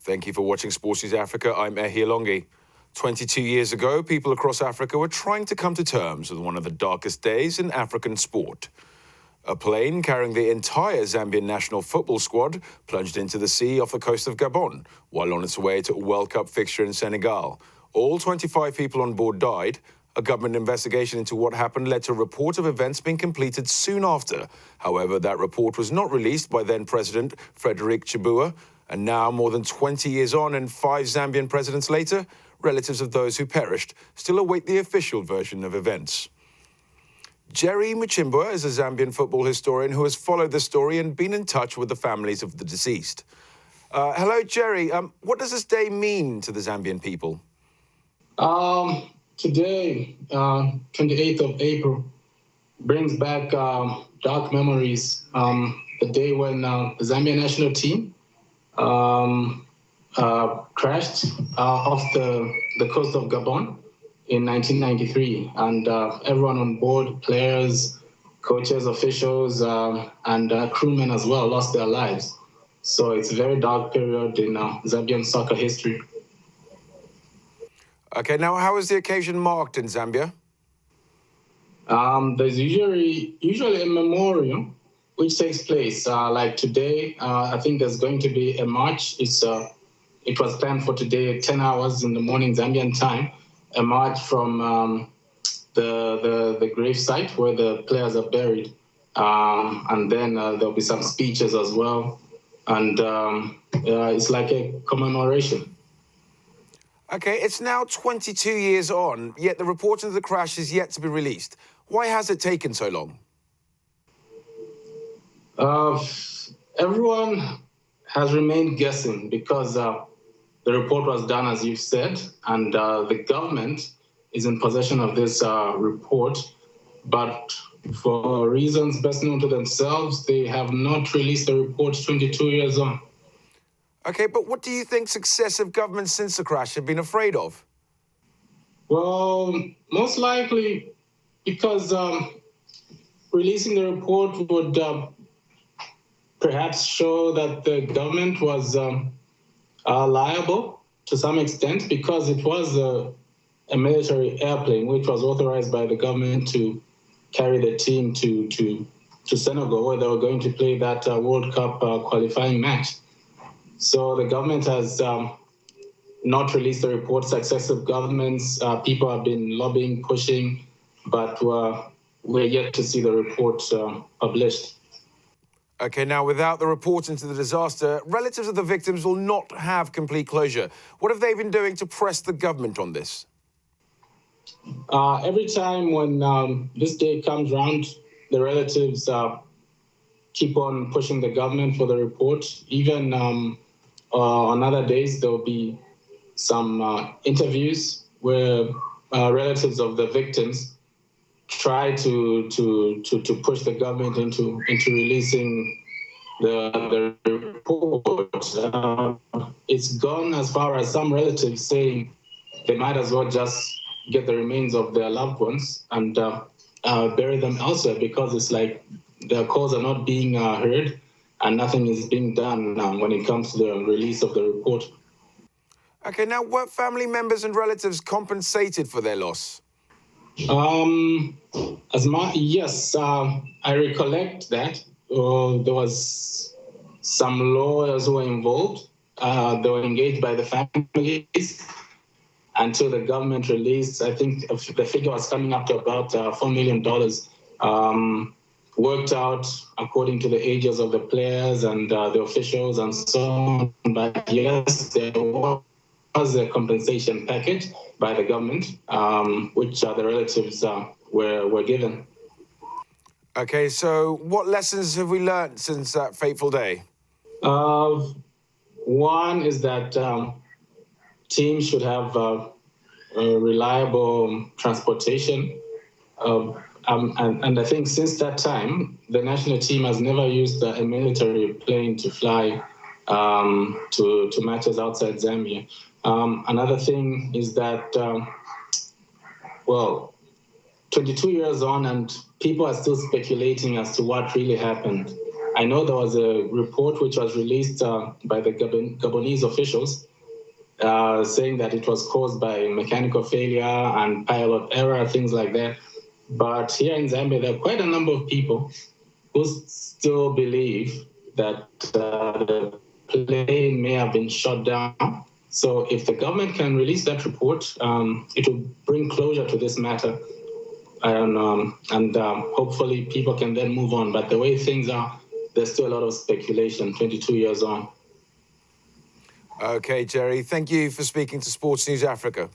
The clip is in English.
Thank you for watching Sports News Africa. I'm Ehi Longi. 22 years ago, people across Africa were trying to come to terms with one of the darkest days in African sport. A plane carrying the entire Zambian national football squad plunged into the sea off the coast of Gabon while on its way to a World Cup fixture in Senegal. All 25 people on board died. A government investigation into what happened led to a report of events being completed soon after. However, that report was not released by then-President Frederick Chibuwa. And now, more than 20 years on and 5 Zambian presidents later, relatives of those who perished still await the official version of events. Jerry Muchimba is a Zambian football historian who has followed the story and been in touch with the families of the deceased. Hello, Jerry. What does this day mean to the Zambian people? Today, 28th of April, brings back dark memories. The day when the Zambian national team crashed off the coast of Gabon in 1993. And everyone on board, players, coaches, officials, and crewmen as well, lost their lives. So it's a very dark period in Zambian soccer history. Okay, now how is the occasion marked in Zambia? There's usually a memorial which takes place. Like today, I think there's going to be a march. It was planned for today, 10 hours in the morning Zambian time, a march from the grave site where the players are buried. And then there'll be some speeches as well. And it's like a commemoration. Okay, it's now 22 years on, yet the report of the crash is yet to be released. Why has it taken so long? Everyone has remained guessing because the report was done, as you've said, and the government is in possession of this report. But for reasons best known to themselves, they have not released the report 22 years on. Okay, but what do you think successive governments since the crash have been afraid of? Well, most likely because releasing the report would perhaps show that the government was liable to some extent because it was a military airplane which was authorized by the government to carry the team to Senegal, where they were going to play that World Cup qualifying match. So the government has not released the report. Successive governments, people have been lobbying, pushing, but we're yet to see the report published. Okay, now without the report into the disaster, relatives of the victims will not have complete closure. What have they been doing to press the government on this? Every time when this day comes round, the relatives keep on pushing the government for the report. Even on other days, there'll be some interviews where relatives of the victims try to push the government into releasing the report. It's gone as far as some relatives saying they might as well just get the remains of their loved ones and bury them elsewhere because it's like their calls are not being heard and nothing is being done when it comes to the release of the report. Okay, now were family members and relatives compensated for their loss? Yes, I recollect that. There was some lawyers who were involved. They were engaged by the families until the government released. I think the figure was coming up to about $4 million, worked out according to the ages of the players and the officials and so on. But yes, there was a compensation package by the government, which the relatives were given. Okay, so what lessons have we learned since that fateful day? One is that teams should have reliable transportation. And I think since that time, the national team has never used a military plane to fly to matches outside Zambia. Another thing is that, 22 years on and people are still speculating as to what really happened. I know there was a report which was released by the Gabonese officials saying that it was caused by mechanical failure and pilot error, things like that. But here in Zambia, there are quite a number of people who still believe that the plane may have been shot down. So if the government can release that report, it will bring closure to this matter. And hopefully people can then move on. But the way things are, there's still a lot of speculation 22 years on. Okay, Jerry, thank you for speaking to Sports News Africa.